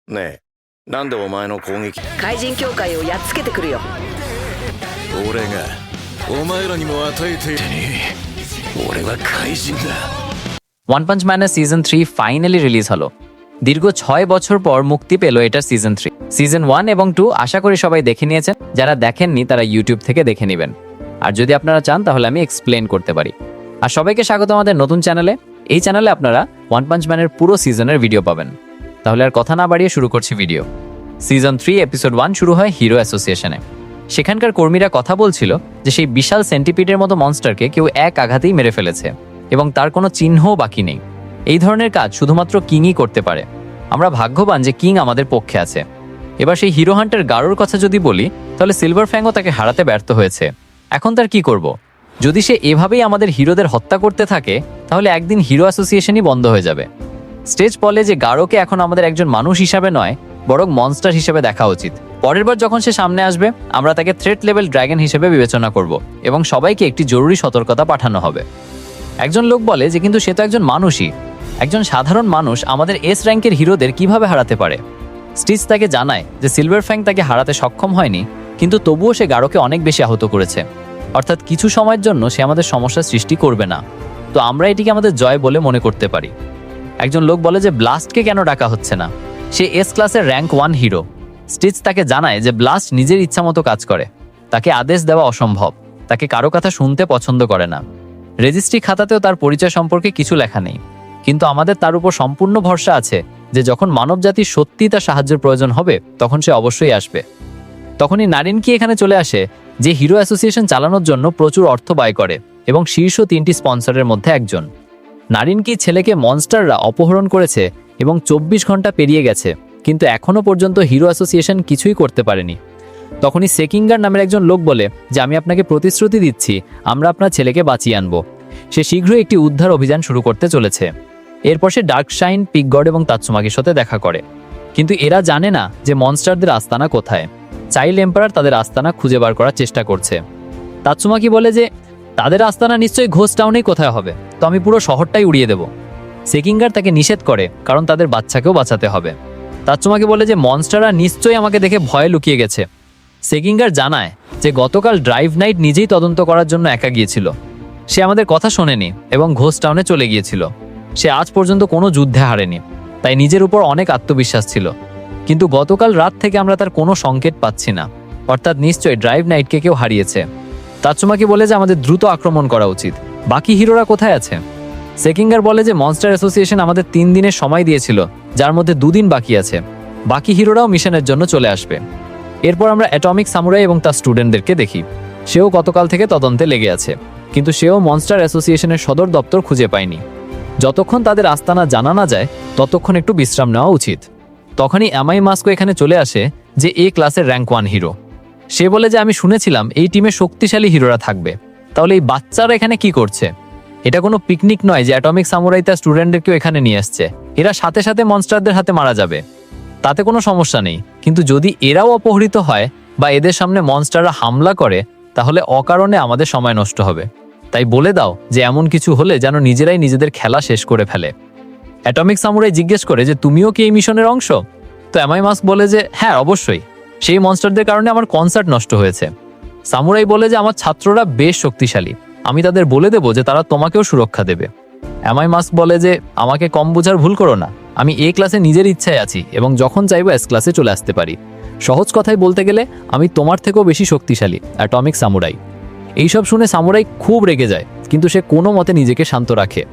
ねえ、なんでお前の攻撃怪人協会をやっつけてくるよ。俺がお前らにも与えて俺は怪人だ。ওয়ান punch ম্যানের season 3 finally release হলো। দীর্ঘ 6 বছর পর মুক্তি পেল এটার সিজন 3। সিজন 1 এবং 2 আশা করি সবাই দেখে নিয়েছেন, যারা দেখেননি তারা ইউটিউব থেকে দেখে নেবেন। আর যদি আপনারা চান তাহলে আমি এক্সপ্লেন করতে পারি। আর সবাইকে স্বাগত আমাদের নতুন চ্যানেলে। এই চ্যানেলে আপনারা ওয়ান পাঞ্চ ম্যানের পুরো সিজনের ভিডিও পাবেন। তাহলে আর কথা না বাড়িয়ে শুরু করছি ভিডিও। সিজন 3 এপিসোড 1 শুরু হয় হিরো অ্যাসোসিয়েশনে। সেখানকার কর্মীরা কথা বলছিল যে সেই বিশাল সেন্টিপিডের মতো মনস্টারকে কেউ এক আঘাতেই মেরে ফেলেছে এবং তার কোনো চিহ্নও বাকি নেই। এই ধরনের কাজ শুধুমাত্র কিংই করতে পারে। আমরা ভাগ্যবান যে কিং আমাদের পক্ষে আছে। এবার সেই হিরো হান্টার গারোর কথা যদি বলি, তাহলে সিলভার ফ্যাংও তাকে হারাতে ব্যর্থ হয়েছে। এখন তার কি করব? যদি সে এভাবেই আমাদের হিরোদের হত্যা করতে থাকে, তাহলে একদিন হিরো অ্যাসোসিয়েশনই বন্ধ হয়ে যাবে। স্টেজ বলে যে গারোকে এখন আমাদের একজন মানুষ হিসাবে নয়, বরং মনস্টার হিসেবে দেখা উচিত। পরের বার যখন সে সামনে আসবে, আমরা তাকে থ্রেট লেভেল ড্রাগন হিসেবে বিবেচনা করব এবং সবাইকে একটি জরুরি সতর্কতা পাঠানো হবে। একজন লোক বলে যে কিন্তু সে তো একজন মানুষই, একজন সাধারণ মানুষ আমাদের এস র্যাঙ্কের হিরোদের কিভাবে হারাতে পারে? স্টিচ তাকে জানায় যে সিলভার ফ্যাং তাকে হারাতে সক্ষম হয়নি, কিন্তু তবুও সে গারোকে অনেক বেশি আহত করেছে। অর্থাৎ কিছু সময়ের জন্য সে আমাদের সমস্যার সৃষ্টি করবে না। তো আমরা এটিকে আমাদের জয় বলে মনে করতে পারি। একজন লোক বলে যে ব্লাস্টকে কেন ডাকা হচ্ছে না? সে এস ক্লাসের র্যাঙ্ক 1 হিরো। স্টিচ তাকে জানায় যে ব্লাস্ট নিজের ইচ্ছামতো কাজ করে, তাকে আদেশ দেওয়া অসম্ভব, তাকে কারো কথা শুনতে পছন্দ করে না। রেজিস্ট্রি খাতাতেও তার পরিচয় সম্পর্কে কিছু লেখা নেই, কিন্তু আমাদের তার উপর সম্পূর্ণ ভরসা আছে যে যখন মানবজাতির সত্যিই তার সাহায্যের প্রয়োজন হবে, তখন সে অবশ্যই আসবে। তখনই নারিনকি এখানে চলে আসে, যে হিরো অ্যাসোসিয়েশন চালানোর জন্য প্রচুর অর্থ ব্যয় করে এবং শীর্ষ 3টি স্পন্সরের মধ্যে একজন। নারিনকি ছেলেকে মনস্টাররা অপহরণ করেছে এবং 24 ঘন্টা পেরিয়ে গেছে, কিন্তু এখনও পর্যন্ত হিরো অ্যাসোসিয়েশন কিছুই করতে পারেনি। তখনই সেকিঙ্গার নামের একজন লোক বলে যে আমি আপনাকে প্রতিশ্রুতি দিচ্ছি, আমরা আপনার ছেলেকে বাঁচিয়ে আনব। সে শীঘ্রই একটি উদ্ধার অভিযান শুরু করতে চলেছে। এরপর সে ডার্কশাইন, পিকগড এবং তাৎসুমাকির সাথে দেখা করে, কিন্তু এরা জানে না যে মনস্টারদের আস্তানা কোথায়। চাইল্ড এম্পারার তাদের আস্তানা খুঁজে বার করার চেষ্টা করছে। তাৎসুমাকি বলে যে তাদের আস্তানা নিশ্চয়ই ঘোস্ট টাউনেই কোথায় হবে, তো আমি পুরো শহরটাই উড়িয়ে দেব। সেকিঙ্গার তাকে নিষেধ করে, কারণ তাদের বাচ্চাকেও বাঁচাতে হবে। তাৎসুমাকি বলে যে মনস্টাররা নিশ্চয়ই আমাকে দেখে ভয়ে লুকিয়ে গেছে। সেকিঙ্গার জানায় যে গতকাল ড্রাইভ নাইট নিজেই তদন্ত করার জন্য একা গিয়েছিল। সে আমাদের কথা শোনেনি এবং ঘোস্ট টাউনে চলে গিয়েছিল। সে আজ পর্যন্ত কোনো যুদ্ধে হারেনি, তাই নিজের উপর অনেক আত্মবিশ্বাস ছিল। কিন্তু গতকাল রাত থেকে আমরা তার কোনো সংকেত পাচ্ছি না, অর্থাৎ নিশ্চয়ই ড্রাইভ নাইটকে কেউ হারিয়েছে। তাৎসুমাকি বলে যে আমাদের দ্রুত আক্রমণ করা উচিত। বাকি হিরোরা কোথায় আছে? সেকিঙ্গার বলে যে মনস্টার অ্যাসোসিয়েশন আমাদের 3 দিনের সময় দিয়েছিল, যার মধ্যে 2 দিন বাকি আছে। বাকি হিরোরাও মিশনের জন্য চলে আসবে। এরপর আমরা অ্যাটমিক সামুরাই এবং তার স্টুডেন্টদেরকে দেখি। সেও গতকাল থেকে তদন্তে লেগে আছে, কিন্তু সেও মনস্টার অ্যাসোসিয়েশনের সদর দপ্তর খুঁজে পায়নি। যতক্ষণ তাদের আস্তানা জানা না যায়, ততক্ষণ একটু বিশ্রাম নেওয়া উচিত। তখনই এমআই মাস্কো এখানে চলে আসে, যে এ ক্লাসের র্যাঙ্ক 1 হিরো। সে বলে যে আমি শুনেছিলাম এই টিমে শক্তিশালী হিরোরা থাকবে, তাহলে এই বাচ্চারা এখানে কি করছে? এটা কোনো পিকনিক নয় যে অ্যাটমিক সামুরাই তার স্টুডেন্টদেরকেও এখানে নিয়ে আসছে। এরা সাথে সাথে মনস্টারদের হাতে মারা যাবে, তাতে কোনো সমস্যা নেই। কিন্তু যদি এরাও অপহৃত হয় বা এদের সামনে মনস্টাররা হামলা করে, তাহলে অকারণে আমাদের সময় নষ্ট হবে। তাই বলে দাও যে এমন কিছু হলে যেন নিজেরাই নিজেদের খেলা শেষ করে ফেলে। অ্যাটমিক সামুরাই জিজ্ঞেস করে যে তুমিও কি এই মিশনের অংশ? তো এমআই মাস্ক বলে যে হ্যাঁ, অবশ্যই। সেই মনস্টারদের কারণে আমার কনসার্ট নষ্ট হয়েছে। সামুরাই বলে যে আমার ছাত্ররা বেশ শক্তিশালী, আমি তাদের বলে দেবো যে তারা তোমাকেও সুরক্ষা দেবে। এমআই মাস্ক বলে যে আমাকে কম বোঝার ভুল করো না, আমি এ ক্লাসে নিজের ইচ্ছায় আছি এবং যখন চাইবো এস ক্লাসে চলে আসতে পারি। সহজ কথায় বলতে গেলে আমি তোমার থেকেও বেশি শক্তিশালী, অ্যাটমিক সামুরাই। এইসব শুনে সামুরাই খুব রেগে যায়, কিন্তু সে কোনো মতে নিজেকে শান্ত রাখে।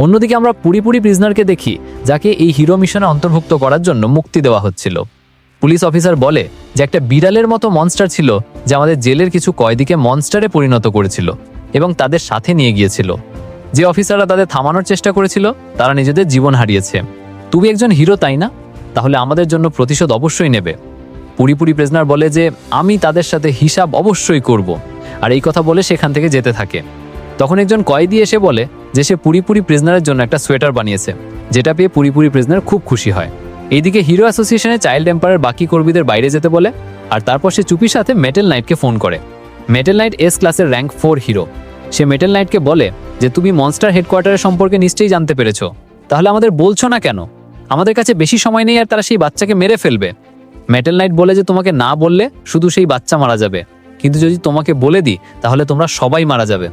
অন্যদিকে আমরা পুরিপুরি প্রিজনারকে দেখি, যাকে এই হিরো মিশনে অন্তর্ভুক্ত করার জন্য মুক্তি দেওয়া হচ্ছিল। পুলিশ অফিসার বলে যে একটা বিড়ালের মতো মনস্টার ছিল, যে আমাদের জেলের কিছু কয়েদিকে মনস্টারে পরিণত করেছিল এবং তাদের সাথে নিয়ে গিয়েছিল। যে অফিসাররা তাদের থামানোর চেষ্টা করেছিল, তারা নিজেদের জীবন হারিয়েছে। তুমি একজন হিরো, তাই না? তাহলে আমাদের জন্য প্রতিশোধ অবশ্যই নেবে। পুরিপুরি প্রিজনার বলে যে আমি তাদের সাথে হিসাব অবশ্যই করব, আর এই কথা বলে সেখান থেকে যেতে থাকে। তখন একজন কয়েদি এসে বলে যে সে পুরিপুরি প্রিজনারের জন্য একটা সোয়েটার বানিয়েছে, যেটা পেয়ে পুরিপুরি প্রিজনার খুব খুশি হয়। এইদিকে হিরো অ্যাসোসিয়েশনে চাইল্ড এম্পায়ার বাকি কর্মীদের বাইরে যেতে বলে, আর তারপর সে চুপির সাথে মেটেল নাইটকে ফোন করে। মেটেল নাইট এস ক্লাসের র্যাঙ্ক 4 হিরো। সে মেটেল নাইটকে বলে যে তুমি মনস্টার হেডকোয়ার্টারের সম্পর্কে নিশ্চয়ই জানতে পেরেছো, তাহলে আমাদের বলছো না কেন? আমাদের কাছে বেশি সময় নেই আর তারা সেই বাচ্চাকে মেরে ফেলবে। মেটাল নাইট বলে যে তোমাকে না বললে শুধু সেই বাচ্চা মারা যাবে, কিন্তু যদি তোমাকে বলে দিই তাহলে তোমরা সবাই মারা যাবে।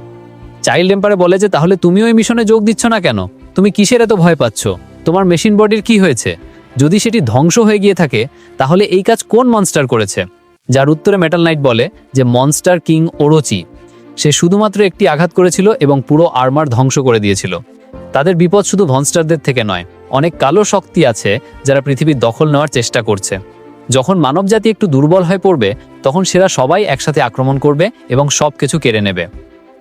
চাইল্ড এম্পায়ার বলে যে তাহলে তুমিও এই মিশনে যোগ দিচ্ছ না কেন? তুমি কিসের এত ভয় পাচ্ছ? তোমার মেশিন বডির কি হয়েছে? যদি সেটি ধ্বংস হয়ে গিয়ে থাকে তাহলে এই কাজ কোন মনস্টার করেছে? যার উত্তরে মেটাল নাইট বলে যে মনস্টার কিং ওরোচি। সে শুধুমাত্র একটি আঘাত করেছিল এবং পুরো আর্মার ধ্বংস করে দিয়েছিল। তাদের বিপদ শুধু মনস্টারদের থেকে নয়, অনেক কালো শক্তি আছে যারা পৃথিবীর দখল নেওয়ার চেষ্টা করছে। যখন মানবজাতি একটু দুর্বল হয়ে পড়বে তখন সেরা সবাই একসাথে আক্রমণ করবে এবং সব কিছু কেড়ে নেবে।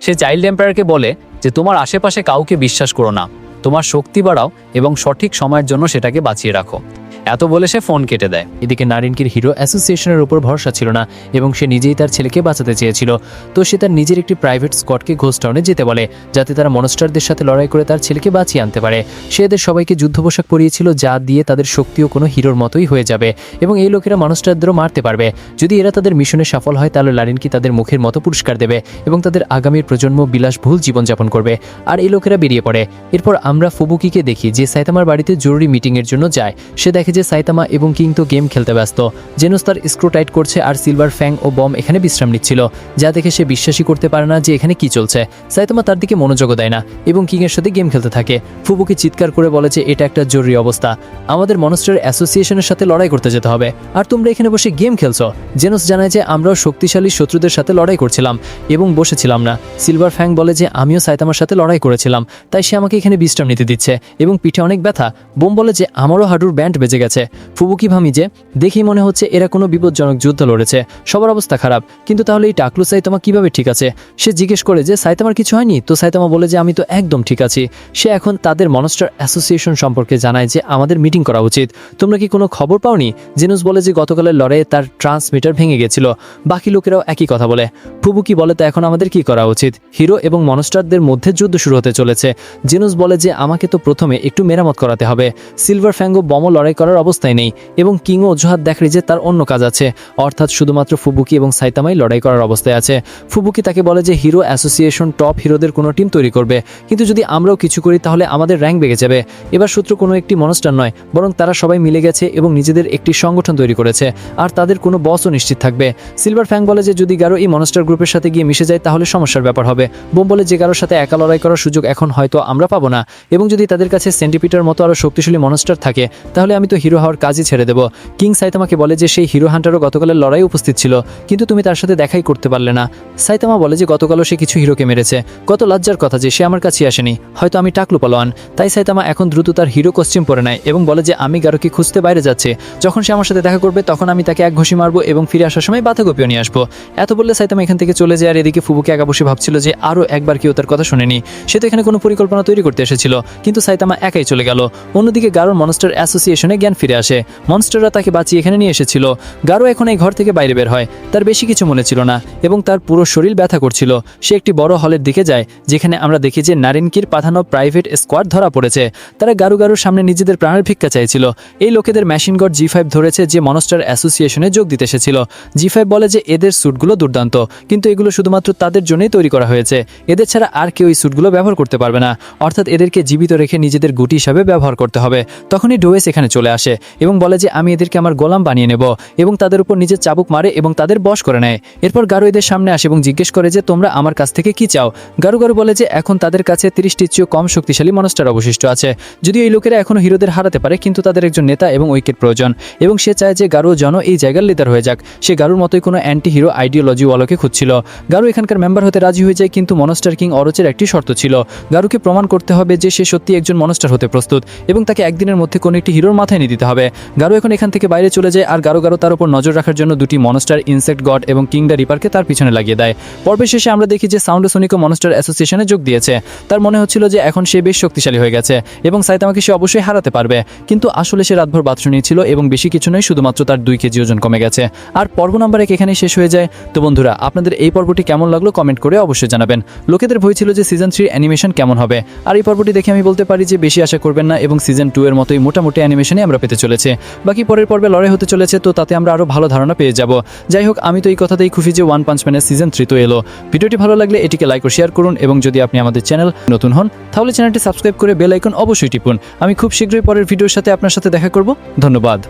সে চাইল্ড এম্পায়ারকে বলে যে তোমার আশেপাশে কাউকে বিশ্বাস করো না, তোমার শক্তি বাড়াও এবং সঠিক সময়ের জন্য সেটাকে বাঁচিয়ে রাখো। এত বলে সে ফোন কেটে দেয়। এদিকে নারিনকির হিরো অ্যাসোসিয়েশনের উপর ভরসা ছিল না এবং সে নিজেই তার ছেলেকে বাঁচাতে চেয়েছিল। তো সে তার নিজের একটি প্রাইভেট স্কোয়াডকে ঘোস্ট টাউনে যেতে বলে, যাতে তারা মনস্টারদের সাথে লড়াই করে তার ছেলেকে বাঁচিয়ে আনতে পারে। সে এদের সবাইকে যুদ্ধ পোশাক পরিয়েছিল, যা দিয়ে তাদের শক্তিও কোনো হিরোর মতোই হয়ে যাবে এবং এই লোকেরা মনস্টারদেরও মারতে পারবে। যদি এরা তাদের মিশনে সফল হয় তাহলে নারিনকি তাদের মুখের মতো পুরস্কার দেবে এবং তাদের আগামীর প্রজন্ম বিলাসবহুল জীবনযাপন করবে। আর এই লোকেরা বেরিয়ে পড়ে। এরপর আমরা ফুবুকিকে দেখি যে সাইতামার বাড়িতে জরুরি মিটিংয়ের জন্য যায়। সে দেখে যে সাইতামা এবং কিং তো গেম খেলতে ব্যস্ত। জেনোস তার স্ক্রু টাইট করছে আর সিলভার ফ্যাং ও বম এখানে বিশ্রাম নিচ্ছিল, যা দেখে সে বিশ্বাসই করতে পারে না যে এখানে কি চলছে। সাইতামা তার দিকে মনোযোগও দেয় না এবং কিং এর সাথে গেম খেলতে থাকে। ফুবুকি চিৎকার করে বলে যে এটা একটা জরুরি অবস্থা, আমাদের মনস্টার অ্যাসোসিয়েশনের সাথে লড়াই করতে যেতে হবে আর তোমরা এখানে বসে গেম খেলছো। জেনোস জানায় যে আমরাও শক্তিশালী শত্রুদের সাথে লড়াই করছিলাম এবং বসেছিলাম না। সিলভার ফ্যাং বলে যে আমিও সাইতামার সাথে লড়াই করেছিলাম, তাই সে আমাকে এখানে বিশ্রাম নিতে দিচ্ছে এবং পিঠে অনেক ব্যথা। বোম বলে যে আমারও হাঁটুর ব্যান্ড বেজে গেছে। ফুবুকি ভামি যে দেখেই মনে হচ্ছে এরা কোনো বিপজ্জনক যুদ্ধ লড়েছে, সবার অবস্থা খারাপ। কিন্তু তাহলে এই টাকলু সাইতামা কিভাবে ঠিক আছে? সে জিজ্ঞেস করে যে সাইতামার কিছু হয়নি তো? সাইতামা বলে যে আমি তো একদম ঠিক আছি। সে এখন তাদের মনস্টার অ্যাসোসিয়েশন সম্পর্কে জানায় যে আমাদের মিটিং করা উচিত। তোমরা কি কোনো খবর পাওনি? জেনুস বলে যে গতকালের লড়াইয়ে তার ট্রান্সমিটার ভেঙে গেছিল। বাকি লোকেরাও একই কথা বলে। ফুবুকি বলে তো এখন আমাদের কি করা উচিত? হিরো এবং মনস্টারদের মধ্যে যুদ্ধ শুরু হতে চলেছে। জেনুস বলে যে আমাকে তো প্রথমে একটু মেরামত করাতে হবে। সিলভার ফ্যাঙ্গো বমও লড়াই করার অবস্থায় নেই এবং কিংও অজুহাত দেখায় যে তার অন্য কাজ আছে, অর্থাৎ শুধুমাত্র ফুবুকি এবং সাইতামাই লড়াই করার অবস্থায় আছে। ফুবুকি তাকে বলে যে হিরো অ্যাসোসিয়েশন টপ হিরোদের কোনো টিম তৈরি করবে, কিন্তু যদি আমরাও কিছু করি তাহলে আমাদের র্যাঙ্ক বেড়ে যাবে। এবার শত্রু কোনো একটি মনস্টার নয়, বরং তারা সবাই মিলে গেছে এবং নিজেদের একটি সংগঠন তৈরি করেছে আর তাদের কোনো বসও নিশ্চিত থাকবে। সিলভার ফ্যাং বলে যে যদি গারো এই মনস্টার গ্রুপের সাথে গিয়ে মিশে যায় তাহলে সমস্যার ব্যাপার হবে। বোম বলে যে গারোর সাথে একা লড়াই করার সুযোগ এখন হয়তো আমরা পাবো না এবং যদি তাদের কাছে সেন্টিপিটার মতো আরও শক্তিশালী মনস্টার থাকে তাহলে আমি তো হিরো হওয়ার কাজই ছেড়ে দেবো। কিং সাইতামাকে বলে যে সেই হিরো হান্টারও গতকালের লড়াই উপস্থিত ছিল, কিন্তু তুমি তার সাথে দেখাই করতে পারলে না। সাইতামা বলে যে গতকালও সে কিছু হিরোকে মেরেছে, কত লজ্জার কথা যে সে আমার কাছে আসেনি, হয়তো আমি টাকলু পালোয়ান। তাই সাইতামা এখন দ্রুত তার হিরো কস্টিউম পরে নেয় এবং বলে যে আমি গারোকে খুঁজতে বাইরে যাচ্ছে, যখন সে আমার সাথে দেখা করবে তখন আমি তাকে এক ঘষি মারবো এবং ফিরে আসার সময় বাঁধাকপিও নিয়ে আসবো। এত বললে সাইতামা এখান থেকে চলে যায় আর এদিকে ফুবুকি একা বসে ভাবছিল যে আরও একবার কেউ তার কথা শোনেনি। সে তো এখানে কোনো পরিকল্পনা তৈরি করতে এসেছিল, কিন্তু সাইতামা একাই চলে গেল। অন্যদিকে গারোর মনস্টার অ্যাসোসিয়েশনে জ্ঞান ফিরে আসে। মনস্টাররা তাকে বাঁচিয়ে এখানে নিয়ে এসেছিল। গারো এখন এই ঘর থেকে বাইরে বের হয়। তার বেশি কিছু মনে ছিল না এবং তার পুরো শরীর ব্যথা করছিল। সে একটি বড় হলের দিকে যায় যেখানে আমরা দেখি যে নারিনকির পাঠানো প্রাইভেট স্কোয়াড ধরা পড়েছে। তারা গারুর সামনে নিজেদের প্রাণের ভিক্ষা চাইছিল। এই লোকেদের মেশিন গড G5 ধরেছে যে মনস্টার অ্যাসোসিয়েশনে যোগ দিতে এসেছিল। G5 বলে যে এদের স্যুটগুলো দুর্দান্ত, কিন্তু এগুলো শুধুমাত্র তাদের জন্যই তৈরি করা হয়েছে। এদের ছাড়া আর কেউ এই স্যুটগুলো ব্যবহার করতে পারবে না, অর্থাৎ এদেরকে জীবিত রেখে নিজেদের গুটি হিসাবে ব্যবহার করতে হবে। তখনই ডোয়েস এখানে চলে আসে এবং বলে যে আমি এদেরকে আমার গোলাম বানিয়ে নেব এবং তাদের উপর নিজের চাবুক মারে এবং তাদের বশ করে নেয়। এরপর গারো এদের সামনে আসে এবং জিজ্ঞেস করে যে তোমরা আমার কাছ থেকে কি চাও। গারো বলে যে এখন তাদের কাছে 30টির চেয়েও কম শক্তিশালী মনস্টার অবশিষ্ট আছে। যদিও এই লোকেরা এখনো হিরোদের হারাতে পারে, কিন্তু তাদের একজন নেতা এবং ঐক্যের প্রয়োজন এবং সে চায় যে গারো যেন এই জায়গার লিডার হয়ে যাক। সে গারুর মতোই কোনো অ্যান্টি হিরো আইডিওলজি ওয়ালোকে খুঁজছিল। গারো এখানকার মেম্বার হতে রাজি হয়ে যায়, কিন্তু মনস্টার কিং অরচের একটি শর্ত ছিল। গারুকে প্রমাণ করতে হবে যে সে সত্যি একজন মনস্টার হতে প্রস্তুত এবং তাকে একদিনের মধ্যে কোনো একটি হিরোর মাথায় নিয়ে দিতে হবে। গারো এখন এখান থেকে বাইরে চলে যায় আর গারো তার উপর নজর রাখার জন্য দুটি মনস্টার ইনসেক্ট গড এবং কিং দ্য রিপারকে তার পিছনে লাগিয়ে দেয়। পর্বের শেষে আমরা দেখি যে সাউন্ডোসোনিকও মনস্টার অ্যাসোসিয়েশনে যোগ দিয়েছে। তার মনে হচ্ছিল যে এখন সে বেশ শক্তিশালী হয়ে গেছে এবং সাইতামাকে সে অবশ্যই হারাতে পারবে, কিন্তু আসলে সে রাতভর বাত শুনিয়েছিল এবং বেশি কিছু নয়, শুধুমাত্র তার 2 কেজি ওজন কমে গেছে। আর পর্ব নাম্বার 1 এখানেই শেষ হয়ে যায়। তো বন্ধুরা, আপনাদের এই পর্বটি কেমন লাগলো কমেন্ট করে অবশ্যই জানাবেন। লোকেদের ভয় ছিল যে সিজন 3 অ্যানিমেশন কেমন হবে, আর এই পর্বটি দেখে আমি বলতে পারি যে বেশি আশা করবেন না এবং সিজন 2 এর মতোই মোটামুটি অ্যানিমেশনে আমরা আমরা পেতে চলেছে। বাকি পরের পর্বে লড়াই হতে চলেছে, তো তাতে আমরা আরও ভালো ধারণা পেয়ে যাব। যাই হোক, আমি তো এই কথাতেই খুশি যে ওয়ান পাঞ্চ ম্যানের সিজন 3 তো এলো। ভিডিওটি ভালো লাগলে এটিকে লাইক ও শেয়ার করুন, এবং যদি আপনি আমাদের চ্যানেল নতুন হন তাহলে চ্যানেলটি সাবস্ক্রাইব করে বেল আইকন অবশ্যই টিপুন। আমি খুব শীঘ্রই পরের ভিডিওর সাথে আপনার সাথে দেখা করব। ধন্যবাদ।